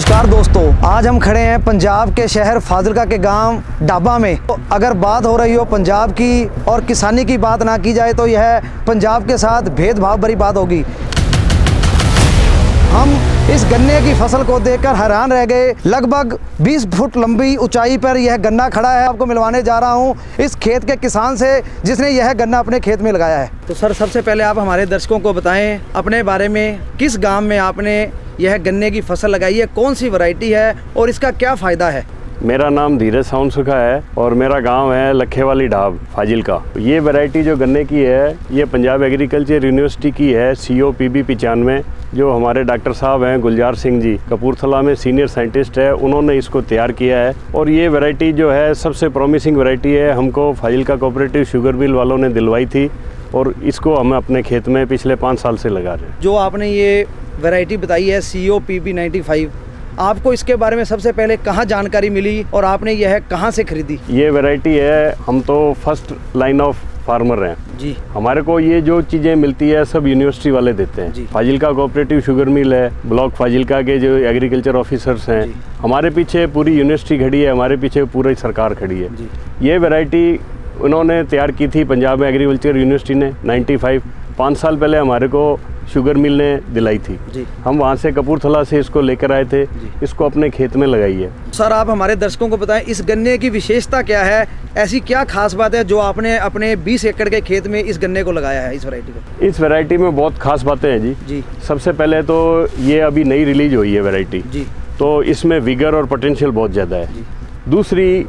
नमस्कार दोस्तों, आज हम खड़े हैं पंजाब के शहर फाजिलका के गांव डाबा में। तो अगर बात हो रही हो पंजाब की और किसानी की बात ना की जाए तो यह पंजाब के साथ भेदभाव भरी बात होगी। हम इस गन्ने की फसल को देखकर हैरान रह गए। लगभग 20 फुट लंबी ऊंचाई पर यह गन्ना खड़ा है। आपको मिलवाने जा रहा हूं इस खेत के किसान से जिसने यह गन्ना अपने खेत में लगाया है। तो सर, सबसे पहले आप हमारे दर्शकों को बताएं अपने बारे में, किस गांव में आपने यह गन्ने की फसल लगाई है, कौन सी वैरायटी है और इसका क्या फ़ायदा है। मेरा नाम धीरज साउंडसुखा है और मेरा गांव है लखेवाली ढाब फाजिलका। ये वैरायटी जो गन्ने की है ये पंजाब एग्रीकल्चर यूनिवर्सिटी की है, COPB 95। जो हमारे डॉक्टर साहब हैं गुलजार सिंह जी, कपूरथला में सीनियर साइंटिस्ट है, उन्होंने इसको तैयार किया है। और ये वैरायटी जो है सबसे प्रॉमिसिंग वैरायटी है। हमको फाजिलका कोऑपरेटिव शुगर मिल वालों ने दिलवाई थी और इसको हम अपने खेत में पिछले 5 साल से लगा रहे हैं। जो आपने ये वैरायटी बताई है COPB 95, आपको इसके बारे में सबसे पहले कहाँ जानकारी मिली और आपने यह कहाँ से खरीदी? ये वैरायटी है, हम तो फर्स्ट लाइन ऑफ फार्मर हैं जी। हमारे को ये जो चीज़ें मिलती है सब यूनिवर्सिटी वाले देते हैं। फाजिलका कोऑपरेटिव शुगर मिल है, ब्लॉक फाजिलका के जो एग्रीकल्चर ऑफिसर्स हैं, हमारे पीछे पूरी यूनिवर्सिटी खड़ी है, हमारे पीछे पूरी सरकार खड़ी है। ये वैरायटी उन्होंने तैयार की थी पंजाब एग्रीकल्चर यूनिवर्सिटी ने 95 5 साल पहले हमारे को शुगर मिल ने दिलाई थी। हम वहाँ से कपूरथला से इसको लेकर आए थे, इसको अपने खेत में लगाई है। सर, आप हमारे दर्शकों को बताएं इस गन्ने की विशेषता क्या है, ऐसी क्या खास बात है जो आपने अपने 20 एकड़ के खेत में इस गन्ने को लगाया है, इस वैरायटी को? इस वैरायटी में बहुत खास बातें हैं जी। सबसे पहले तो ये अभी नई रिलीज हुई है वैरायटी, तो इसमें विगर और पोटेंशियल बहुत ज़्यादा है। दूसरी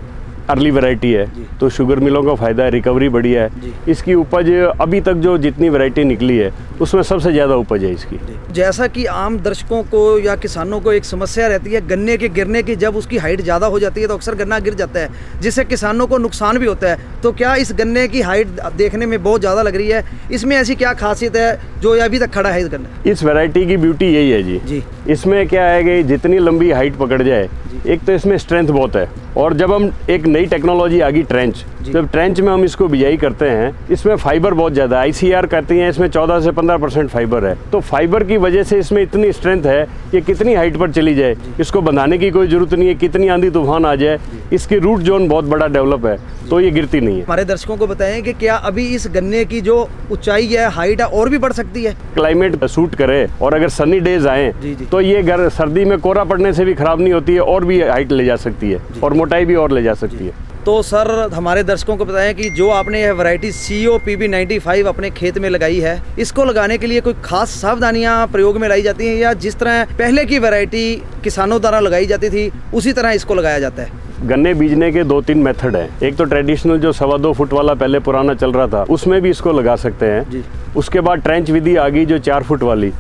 अर्ली वैरायटी है तो शुगर मिलों का फ़ायदा है, रिकवरी बढ़िया है। इसकी उपज अभी तक जो जितनी वैरायटी निकली है उसमें सबसे ज़्यादा उपज है इसकी। जैसा कि आम दर्शकों को या किसानों को एक समस्या रहती है गन्ने के गिरने की, जब उसकी हाइट ज़्यादा हो जाती है तो अक्सर गन्ना गिर जाता है जिससे किसानों को नुकसान भी होता है। तो क्या इस गन्ने की हाइट देखने में बहुत ज़्यादा लग रही है, इसमें ऐसी क्या खासियत है जो अभी तक खड़ा है इस गन्ने? इस वैरायटी की ब्यूटी यही है जी। इसमें क्या है कि जितनी लंबी हाइट पकड़ जाए, एक तो इसमें स्ट्रेंथ बहुत है। और जब हम एक नई टेक्नोलॉजी आ गई ट्रेंच, जब ट्रेंच में हम इसको बिजाई करते हैं, इसमें फाइबर बहुत ज़्यादा है, ICR कहती हैं, इसमें 14 से 15% फाइबर है। तो फाइबर की वजह से इसमें इतनी स्ट्रेंथ है कि कितनी हाइट पर चली जाए इसको बंधाने की कोई ज़रूरत नहीं है, कितनी आंधी तूफान आ जाए, इसकी रूट जोन बहुत बड़ा डेवलप है तो ये गिरती नहीं है। हमारे दर्शकों को बताएं कि क्या अभी इस गन्ने की जो ऊंचाई है, हाइट है, और भी बढ़ सकती है? क्लाइमेट सूट करे और अगर सनी डेज आए तो ये सर्दी में कोहरा पड़ने से भी खराब नहीं होती है और भी हाइट ले जा सकती है और मोटाई भी और ले जा सकती है। तो सर, हमारे दर्शकों को बताएं कि जो आपने यह वैरायटी COPB 95 अपने खेत में लगाई है, इसको लगाने के लिए कोई खास सावधानियां प्रयोग में लाई जाती हैं या जिस तरह पहले की वैरायटी किसानों द्वारा लगाई जाती थी उसी तरह इसको लगाया जाता है? गन्ने बीजने के 2-3 मेथड हैं। एक तो ट्रेडिशनल जो 2.25 फुट वाला पहले पुराना चल रहा था उसमें भी इसको लगा सकते हैं। उसके बाद ट्रेंच विधि आ गई जो 4 फुट वाली,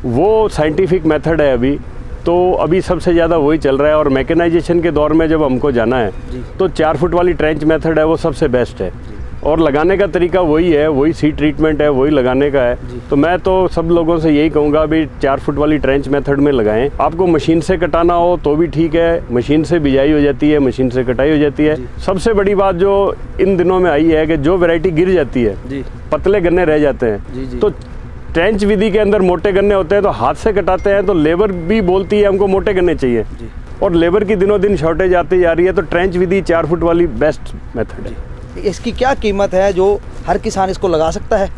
वो साइंटिफिक मेथड है अभी, तो अभी सबसे ज़्यादा वही चल रहा है। और मैकेनाइजेशन के दौर में जब हमको जाना है तो 4 फुट वाली ट्रेंच मेथड है, वो सबसे बेस्ट है। और लगाने का तरीका वही है, वही सीड ट्रीटमेंट है, वही लगाने का है। तो मैं तो सब लोगों से यही कहूँगा भी 4 फुट वाली ट्रेंच मेथड में लगाएं। आपको मशीन से कटाना हो तो भी ठीक है, मशीन से बिजाई हो जाती है, मशीन से कटाई हो जाती है। सबसे बड़ी बात जो इन दिनों में आई है कि जो वैरायटी गिर जाती है, पतले गन्ने रह जाते हैं, तो ट्रेंच विधि के अंदर मोटे गन्ने होते हैं तो हाथ से कटाते हैं तो लेबर भी बोलती है हमको मोटे गन्ने चाहिए, और लेबर की दिनों दिन शॉर्टेज आती जा रही है। तो ट्रेंच विधि 4 फुट वाली बेस्ट मेथड है। इसकी क्या कीमत है जो हर किसान इसको लगा सकता है?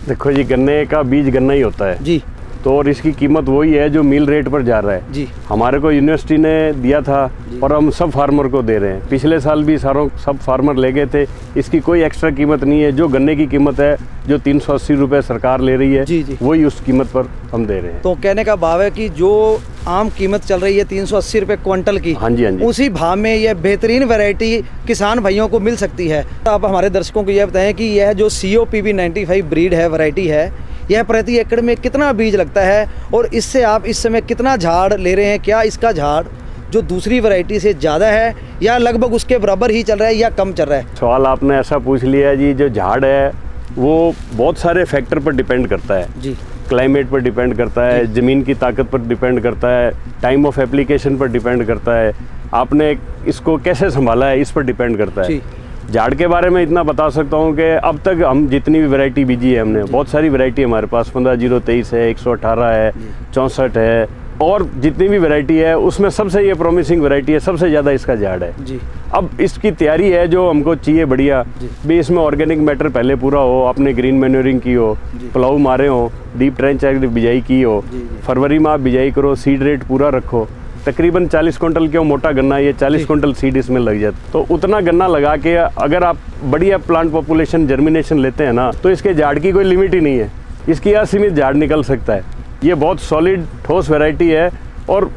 देखो जी, गन्ने का बीज गन्ना ही होता है जी, तो और इसकी कीमत वही है जो मिल रेट पर जा रहा है जी। हमारे को यूनिवर्सिटी ने दिया था और हम सब फार्मर को दे रहे हैं। पिछले साल भी सब फार्मर ले गए थे। इसकी कोई एक्स्ट्रा कीमत नहीं है। जो गन्ने की कीमत है जो 380 रुपये सरकार ले रही है, वही उस कीमत पर हम दे रहे हैं। तो कहने का भाव है कि जो आम कीमत चल रही है 380 रुपये क्विंटल की, हाँ जी, उसी भाव में यह बेहतरीन वैरायटी किसान भाइयों को मिल सकती है। तो आप हमारे दर्शकों को यह बताएं कि यह जो COPB 95 ब्रीड है, वैरायटी है, यह प्रति एकड़ में कितना बीज लगता है और इससे आप इस समय कितना झाड़ ले रहे हैं? क्या इसका झाड़ जो दूसरी वैरायटी से ज़्यादा है या लगभग उसके बराबर ही चल रहा है या कम चल रहा है? सवाल आपने ऐसा पूछ लिया जी। जो झाड़ है वो बहुत सारे फैक्टर पर डिपेंड करता है जी। क्लाइमेट पर डिपेंड करता है, ज़मीन की ताकत पर डिपेंड करता है, टाइम ऑफ एप्लीकेशन पर डिपेंड करता है, आपने इसको कैसे संभाला है इस पर डिपेंड करता है। झाड़ के बारे में इतना बता सकता हूँ कि अब तक हम जितनी भी वैरायटी बीजी है हमने, बहुत सारी वैरायटी हमारे पास 15023 है, 118 है, 64 है, और जितनी भी वैरायटी है उसमें सबसे ये प्रॉमिसिंग वैरायटी है, सबसे ज़्यादा इसका झाड़ है जी। अब इसकी तैयारी है जो हमको चाहिए बढ़िया भी, इसमें ऑर्गेनिक मैटर पहले पूरा हो, आपने ग्रीन मैन्योरिंग की हो, प्लाऊ मारे हो, डीप ट्रेंच बिजाई की हो, फरवरी में आप बिजाई करो, सीड रेट पूरा रखो, तकरीबन 40 कुंटल क्यों मोटा गन्ना, ये 40 कुंटल सीड इसमें लग जाता, तो उतना गन्ना लगा के अगर आप बढ़िया प्लांट पॉपुलेशन जर्मिनेशन लेते हैं ना, तो इसके झाड़ की कोई लिमिट ही नहीं है, इसकी असीमित झाड़ निकल सकता है। ये बहुत सॉलिड ठोस वैरायटी है और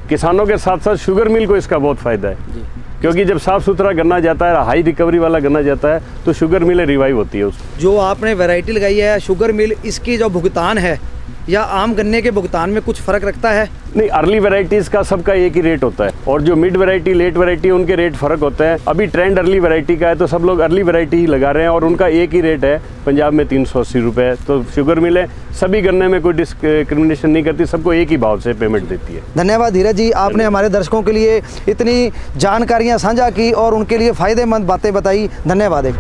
किसानों के साथ साथ शुगर मिल को इसका बहुत फ़ायदा है, क्योंकि जब साफ़ सुथरा गन्ना जाता है, हाई रिकवरी वाला गन्ना जाता है, तो शुगर मिलें रिवाइव होती है उसमें। जो आपने वैरायटी लगाई है शुगर मिल, इसकी जो भुगतान है या आम गन्ने के भुगतान में कुछ फ़र्क रखता है? नहीं, अर्ली वैरायटीज़ का सबका एक ही रेट होता है और जो मिड वैरायटी लेट वैरायटी उनके रेट फ़र्क होते हैं। अभी ट्रेंड अर्ली वैरायटी का है तो सब लोग अर्ली वैरायटी ही लगा रहे हैं और उनका एक ही रेट है, पंजाब में 380 रुपये। तो शुगर मिलें सभी गन्ने में कोई डिस्क्रिमिनेशन नहीं करती, सबको एक ही भाव से पेमेंट देती है। धन्यवाद धीरज जी, आपने हमारे दर्शकों के लिए इतनी जानकारियाँ साझा की और उनके लिए फ़ायदेमंद बातें बताई। धन्यवाद।